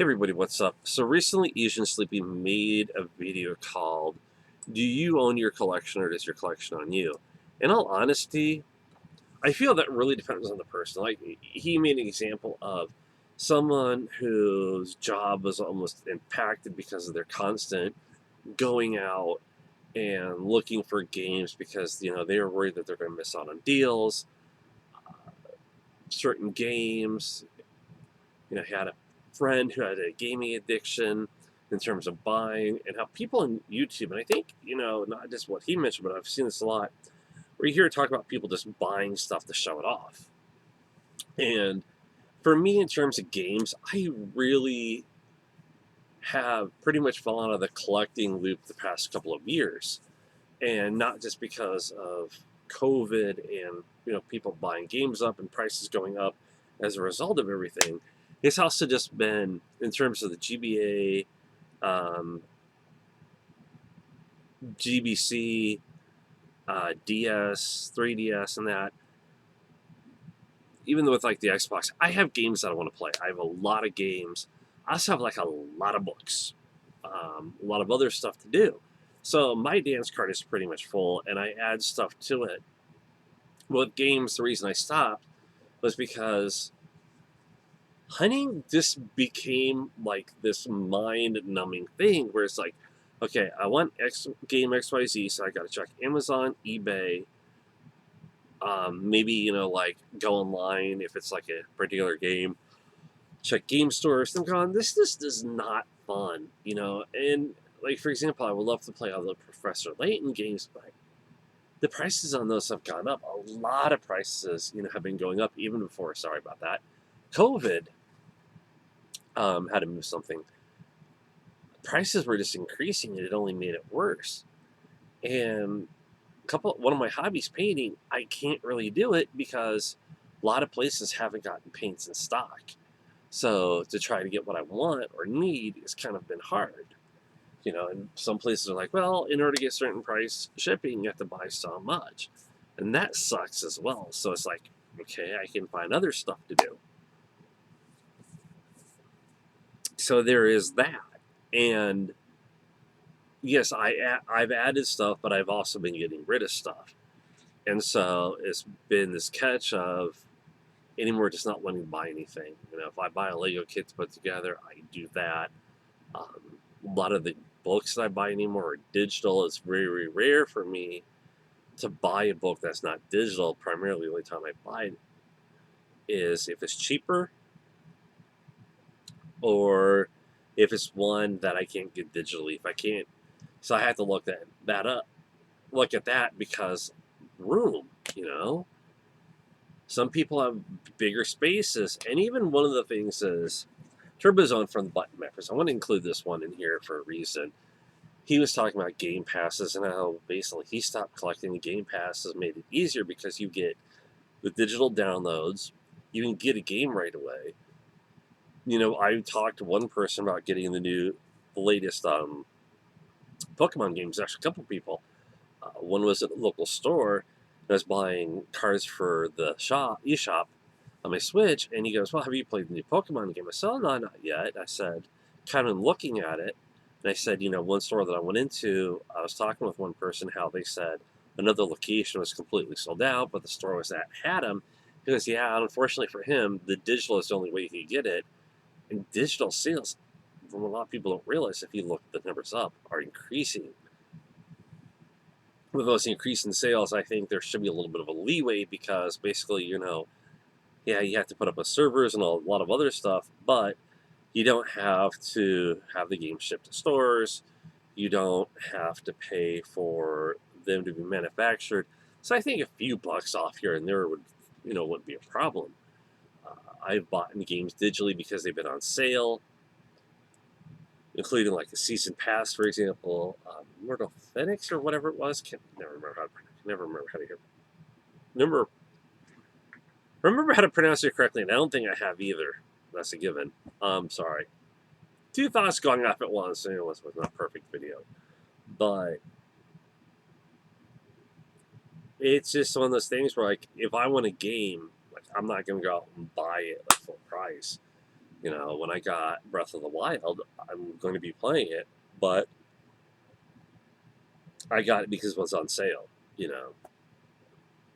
Hey everybody, what's up? So recently AsianSleepy made a video called Do You Own Your Collection or Does Your Collection Own You? In all honesty, I feel that really depends on the person. Like he made an example of someone whose job was almost impacted because of their constant going out and looking for games because they were worried that they're going to miss out on deals, certain games. He had a friend who had a gaming addiction in terms of buying, and how people on YouTube, and I think, not just what he mentioned, but I've seen this a lot, where you hear talk about people just buying stuff to show it off. And for me, in terms of games, I really have pretty much fallen out of the collecting loop the past couple of years. And not just because of COVID and people buying games up and prices going up as a result of everything. It's also just been in terms of the GBA, GBC, DS, 3DS, and that. Even with like the Xbox, I have games that I want to play. I have a lot of games. I also have like a lot of books, a lot of other stuff to do. So my dance card is pretty much full, and I add stuff to it. With games, the reason I stopped was because hunting just became like this mind-numbing thing where it's like, okay, I want game XYZ, so I got to check Amazon, eBay, maybe like go online if it's like a particular game, check game stores. I'm going, this just is not fun, And like for example, I would love to play all the Professor Layton games, but the prices on those have gone up. A lot of prices, have been going up even before. Sorry about that. COVID had to move something. Prices were just increasing, and it only made it worse. And one of my hobbies, painting, I can't really do it because a lot of places haven't gotten paints in stock. So to try to get what I want or need has kind of been hard. And some places are like, well, in order to get certain price shipping, you have to buy so much. And that sucks as well. So it's like, okay, I can find other stuff to do. So there is that. And yes, I've added stuff, but I've also been getting rid of stuff. And so it's been this catch of anymore just not wanting to buy anything. If I buy a Lego kit to put together, I do that. A lot of the books that I buy anymore are digital. It's very, very rare for me to buy a book that's not digital. Primarily, the only time I buy it is if it's cheaper or if it's one that I can't get digitally. If I can't, so I have to look that up. Look at that because room. Some people have bigger spaces, and even one of the things is TurboZone from the Button Mappers. I want to include this one in here for a reason. He was talking about Game Passes and how basically he stopped collecting the Game Passes, made it easier because you get the digital downloads, you can get a game right away. I talked to one person about getting the latest Pokemon games. Actually, a couple people. One was at a local store. I was buying cards for the eShop on my Switch, and he goes, well, have you played the new Pokemon game? I said, oh, no, not yet. I said, kind of looking at it, and I said, one store that I went into, I was talking with one person how they said another location was completely sold out, but the store was at had them. He goes, yeah, unfortunately for him, the digital is the only way he could get it. And digital sales, from a lot of people don't realize, if you look the numbers up, are increasing. With those increasing sales, I think there should be a little bit of a leeway because basically, yeah, you have to put up with servers and a lot of other stuff, but you don't have to have the game shipped to stores. You don't have to pay for them to be manufactured. So I think a few bucks off here and there wouldn't be a problem. I've bought games digitally because they've been on sale, including like the season pass, for example, Mortal Phoenix or whatever it was. Never remember how to hear. Remember how to pronounce it correctly, and I don't think I have either. That's a given. Sorry. Two thoughts going off at once. It was not a perfect video, but it's just one of those things where, like, if I want a game, like, I'm not going to go out and buy it at full price. You know, when I got Breath of the Wild, I'm going to be playing it, but I got it because it was on sale, you know,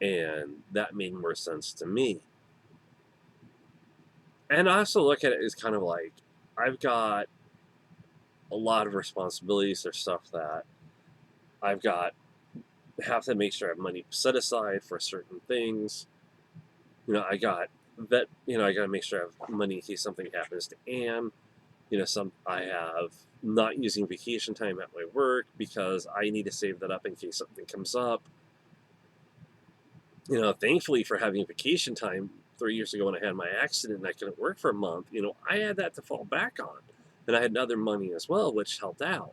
and that made more sense to me. And I also look at it as kind of like I've got a lot of responsibilities. There's stuff that I've got have to make sure I have money set aside for certain things. You know, I got to make sure I have money in case something happens to Anne. You know, I have not using vacation time at my work because I need to save that up in case something comes up. You know, thankfully for having vacation time 3 years ago when I had my accident and I couldn't work for a month, you know, I had that to fall back on. And I had other money as well, which helped out.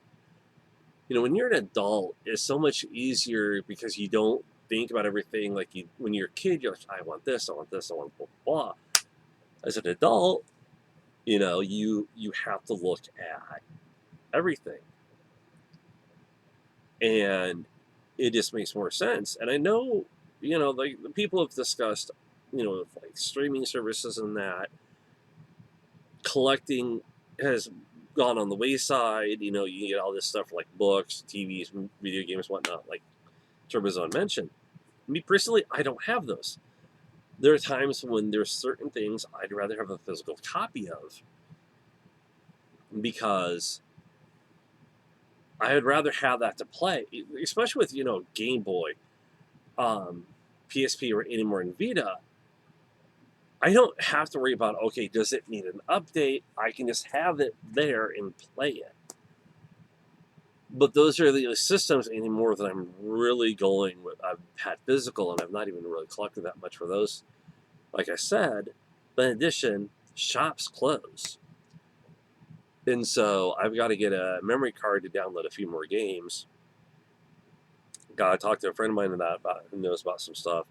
You know, when you're an adult, it's so much easier because you don't think about everything like you when you're a kid, you're like, I want this, I want this, I want blah blah. As an adult, you know, you have to look at everything. And it just makes more sense. And I know, you know, like the people have discussed, you know, like streaming services and that collecting has gone on the wayside. You know, you can get all this stuff like books, TVs, video games, whatnot, like Turbozone mentioned. Me personally, I don't have those. There are times when there's certain things I'd rather have a physical copy of because I would rather have that to play, especially with, you know, Game Boy, um, PSP, or any more in Vita. I don't have to worry about, okay, does it need an update? I can just have it there and play it. But those are the systems anymore that I'm really going with. I've had physical and I've not even really collected that much for those, like I said. But in addition, shops close. And so I've got to get a memory card to download a few more games. Got to talk to a friend of mine about who knows about some stuff,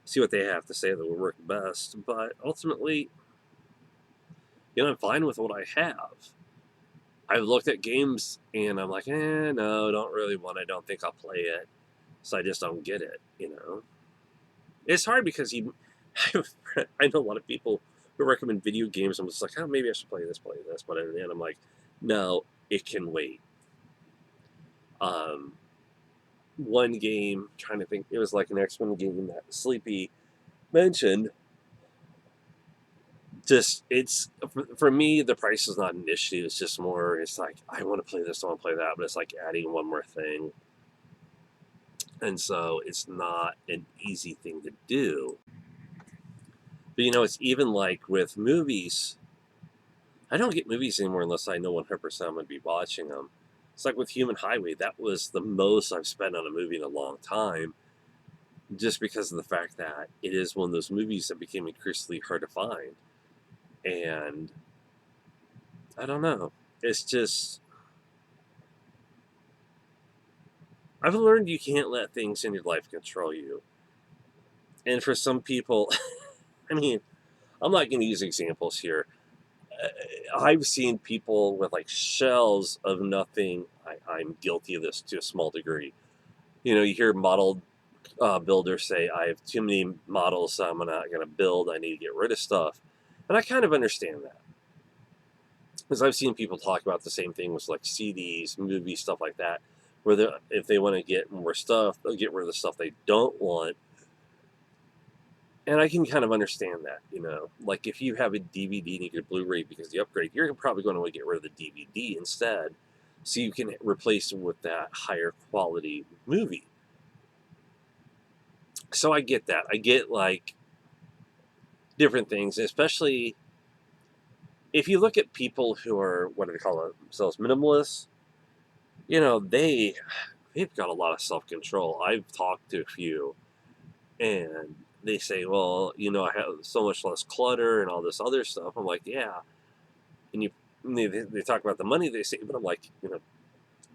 see what they have to say that will work best. But ultimately, you know, I'm fine with what I have. I've looked at games and I'm like, no, don't really want it. I don't think I'll play it. So I just don't get it, you know? It's hard because I know a lot of people who recommend video games. I'm just like, oh, maybe I should play this. But in the end, I'm like, no, it can wait. Um, One game, trying to think, it was like an X-Men game that Sleepy mentioned. Just, for me, the price is not an issue. It's just more, it's like, I want to play this, I want to play that, but it's like adding one more thing. And so it's not an easy thing to do. But you know, it's even like with movies. I don't get movies anymore unless I know 100% I'm going to be watching them. It's like with Human Highway. That was the most I've spent on a movie in a long time, just because of the fact that it is one of those movies that became increasingly hard to find. And I don't know. It's just, I've learned you can't let things in your life control you. And for some people, I mean, I'm not going to use examples here. I've seen people with like shells of nothing. I'm guilty of this to a small degree. You know, you hear model builders say, I have too many models, so I'm not going to build. I need to get rid of stuff. And I kind of understand that. Because I've seen people talk about the same thing with like CDs, movies, stuff like that, where if they want to get more stuff, they'll get rid of the stuff they don't want. And I can kind of understand that, you know. Like if you have a DVD and you get a Blu-ray because of the upgrade, you're probably going to want to get rid of the DVD instead, so you can replace it with that higher quality movie. So I get that. I get like different things, especially if you look at people who are, what do they call themselves, minimalists. You know, they've got a lot of self-control. I've talked to a few, and they say, well, you know, I have so much less clutter and all this other stuff. I'm like, yeah. And they talk about the money they save, but I'm like, you know,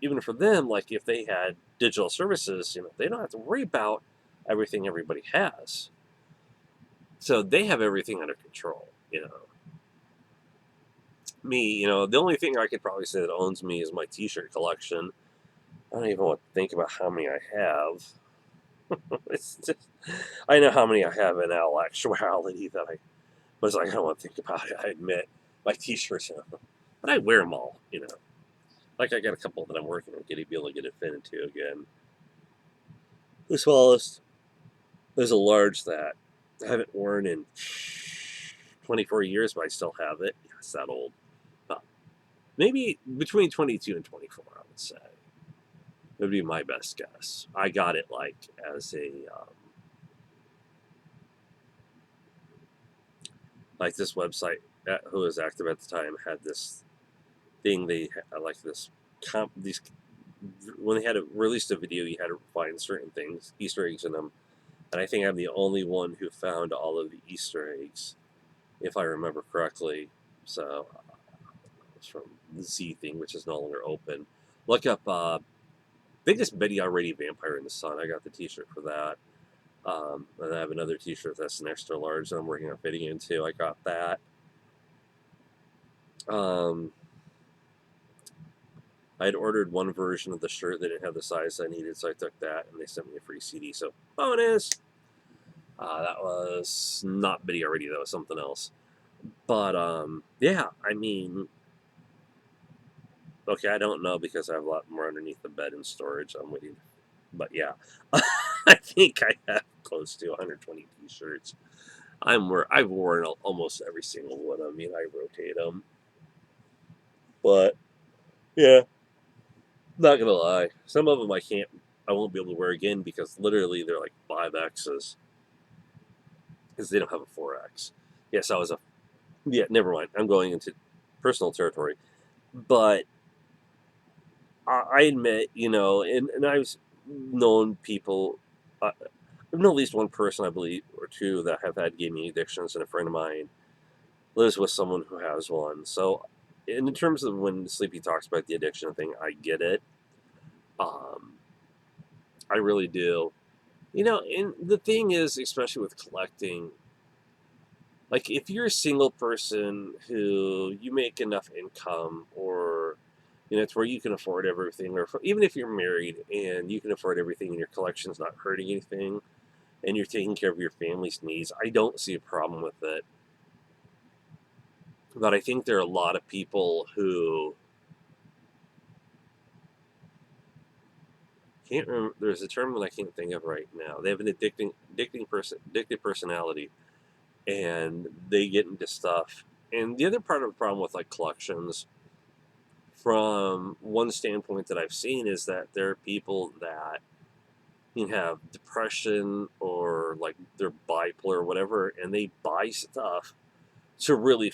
even for them, like if they had digital services, you know, they don't have to worry about everything everybody has. So they have everything under control, you know. Me, you know, the only thing I could probably say that owns me is my t-shirt collection. I don't even want to think about how many I have. It's just, I know how many I have in all actuality that I was like, I don't want to think about it, I admit. my t-shirts, but I wear them all, Like I got a couple that I'm working on getting be able to get it fit into again. The smallest is a large that I haven't worn in 24 years, but I still have it. Yeah, it's that old. Uh, Maybe between 22 and 24, I would say. Would be my best guess. I got it like as a like this website who was active at the time had this thing they like this these when they had released a video you had to find certain things Easter eggs in them, and I think I'm the only one who found all of the Easter eggs if I remember correctly. So it's from the Z thing, which is no longer open. Look up I think it's Betty Already Vampire in the Sun. I got the t-shirt for that. And I have another t-shirt that's an extra large that I'm working on fitting into. I got that. Um, I had ordered one version of the shirt that didn't have the size I needed, so I took that, and they sent me a free CD. So bonus. That was not Biddy already. That was something else. But yeah, I mean, okay, I don't know because I have a lot more underneath the bed in storage. I'm waiting, but yeah, I think I have close to 120 T-shirts. I've worn almost every single one of them. I rotate them, but yeah, not gonna lie, some of them I won't be able to wear again because literally they're like 5Xs because they don't have a 4X. Yes, I was a yeah. Never mind. I'm going into personal territory, but I admit, and I've known people. I've known at least one person, I believe, or two that have had gaming addictions, and a friend of mine lives with someone who has one. So, in terms of when Sleepy talks about the addiction thing, I get it. Um, I really do. And the thing is, especially with collecting, like if you're a single person who you make enough income, or it's where you can afford everything, or even if you're married and you can afford everything and your collection's not hurting anything, and you're taking care of your family's needs, I don't see a problem with it. But I think there are a lot of people who can't remember. There's a term that I can't think of right now. They have an addicted personality, and they get into stuff. And the other part of the problem with like collections, from one standpoint that I've seen, is that there are people that have depression or like they're bipolar or whatever, and they buy stuff to really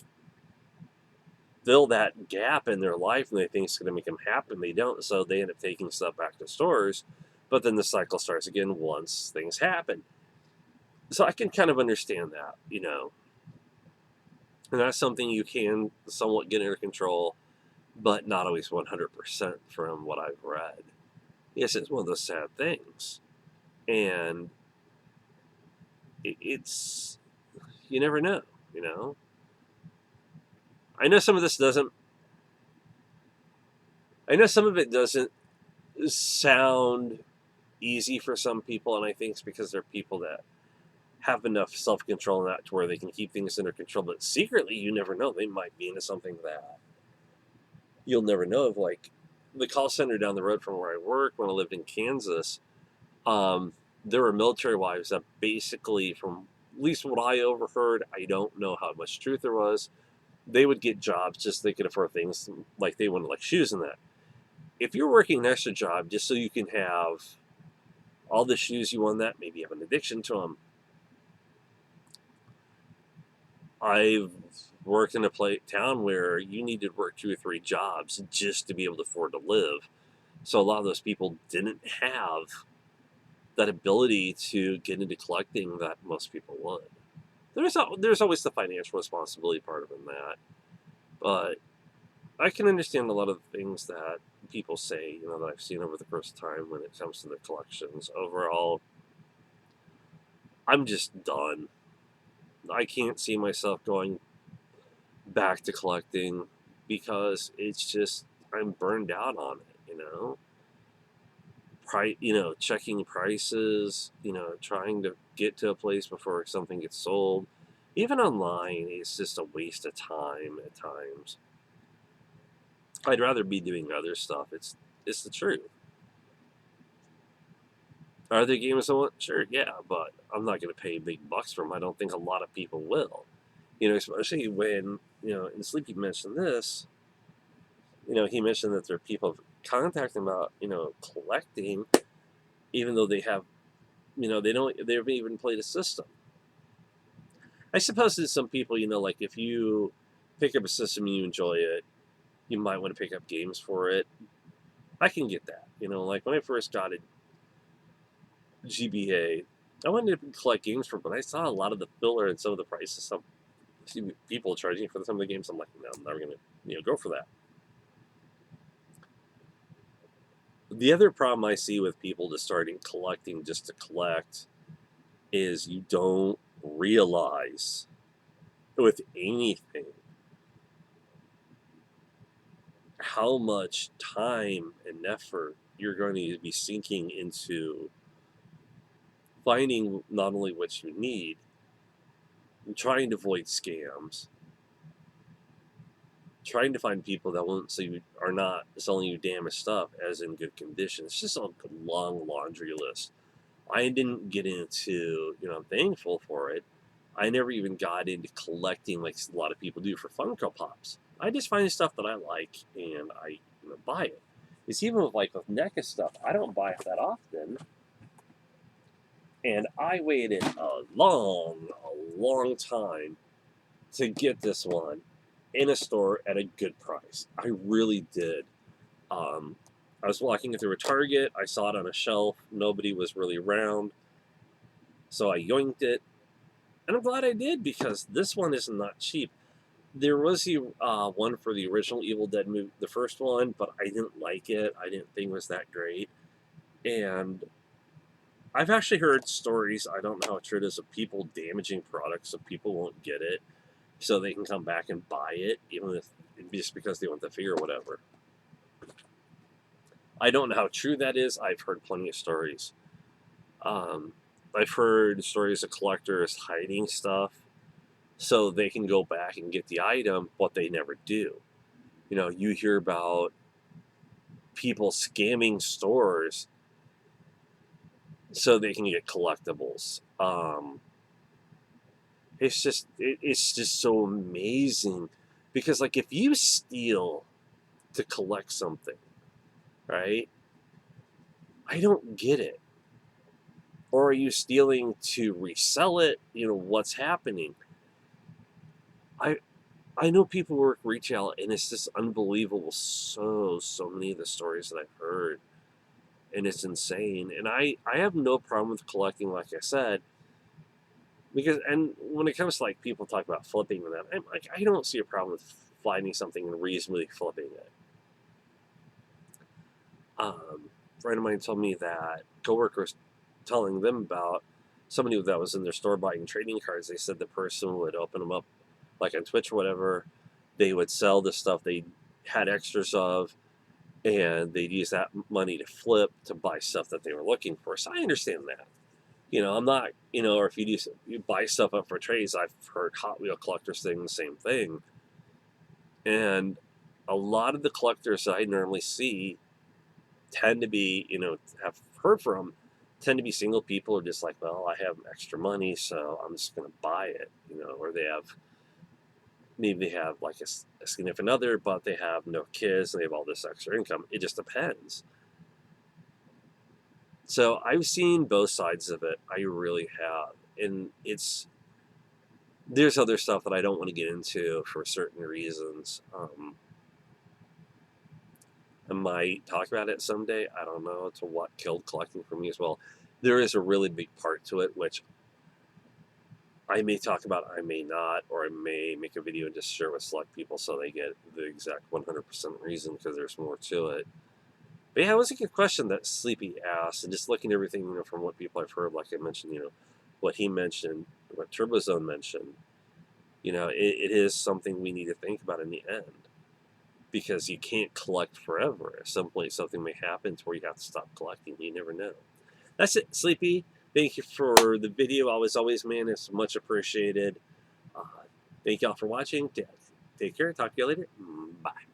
fill that gap in their life, and they think it's going to make them happy. They don't, so they end up taking stuff back to stores. But then the cycle starts again once things happen. So I can kind of understand that, and that's something you can somewhat get under control, but not always 100% from what I've read. Yes, it's one of those sad things. And it's, you never know, you know? I know some of this doesn't, I know some of it doesn't sound easy for some people, and I think it's because they're people that have enough self control in that to where they can keep things under control. But secretly, you never know. They might be into something that you'll never know of. Like the call center down the road from where I work when I lived in Kansas, there were military wives that basically, from at least what I overheard, I don't know how much truth there was, they would get jobs just so they could afford things like they wanted, like shoes and that. If you're working an extra job just so you can have all the shoes you want, that maybe you have an addiction to them. I've worked in a town where you needed to work 2 or 3 jobs just to be able to afford to live. So a lot of those people didn't have that ability to get into collecting that most people would. There's always the financial responsibility part of it in that, but I can understand a lot of the things that people say, that I've seen over the course of time when it comes to the collections. Overall, I'm just done. I can't see myself going back to collecting because it's just I'm burned out on it. Checking prices, trying to get to a place before something gets sold. Even online, it's just a waste of time at times. I'd rather be doing other stuff. It's the truth. Are there games I want? Sure, yeah, but I'm not going to pay big bucks for them. I don't think a lot of people will. Especially when, and Sleepy mentioned this, he mentioned that there are people contacting about, collecting, even though they have, they haven't even played a system. I suppose there's some people, like if you pick up a system and you enjoy it, you might want to pick up games for it. I can get that. Like when I first got a GBA, I wanted to collect games for it, but I saw a lot of the filler and some of the prices some people charging for some of the games. I'm like, no, I'm never going to, go for that. The other problem I see with people just starting collecting just to collect is you don't realize with anything how much time and effort you're going to be sinking into finding not only what you need, trying to avoid scams, trying to find people that won't so you are not selling you damaged stuff as in good condition. It's just a long laundry list. I didn't get into, I'm thankful for it. I never even got into collecting like a lot of people do for Funko Pops. I just find stuff that I like and I buy it. It's even with NECA stuff. I don't buy it that often, and I waited a long time to get this one in a store at a good price. I really did. Um, I was walking through a Target. I saw it on a shelf. Nobody was really around, so I yoinked it, and I'm glad I did because this one is not cheap. There was the one for the original Evil Dead movie, the first one, but I didn't like it. I didn't think it was that great. And I've actually heard stories, I don't know how true it is, of people damaging products so people won't get it so they can come back and buy it, even if just because they want the figure or whatever. I don't know how true that is. I've heard plenty of stories. I've heard stories of collectors hiding stuff so they can go back and get the item, but they never do. You hear about people scamming stores so they can get collectibles. It's just so amazing because if you steal to collect something, right? I don't get it. Or are you stealing to resell it? What's happening? I I know people work retail, and it's just unbelievable. So many of the stories that I've heard, and it's insane. And I have no problem with collecting, like I said, because when it comes to people talk about flipping and that, I'm like, I don't see a problem with finding something and reasonably flipping it. A friend of mine told me that coworkers telling them about somebody that was in their store buying trading cards. They said the person would open them up, like on Twitch or whatever. They would sell the stuff they had extras of, and they'd use that money to flip to buy stuff that they were looking for. So I understand that. I'm not, or if you buy stuff up for trades, I've heard Hot Wheel collectors saying the same thing. And a lot of the collectors that I normally see tend to be, have heard from, tend to be single people who are just like, well, I have extra money, so I'm just going to buy it, or maybe they have a significant other, but they have no kids and they have all this extra income. It just depends. So I've seen both sides of it. I really have. And there's other stuff that I don't want to get into for certain reasons. I might talk about it someday. I don't know. To what killed collecting for me as well. There is a really big part to it, which I may talk about, I may not, or I may make a video and just share with select people so they get the exact 100% reason because there's more to it. But yeah, it was a good question that Sleepy asked, and just looking at everything from what people I've heard, like I mentioned, what he mentioned, what TurboZone mentioned, it is something we need to think about in the end because you can't collect forever. At some point, something may happen to where you have to stop collecting. You never know. That's it, Sleepy. Thank you for the video. Always, man. It's much appreciated. Thank y'all for watching. Take care. Talk to you later. Bye.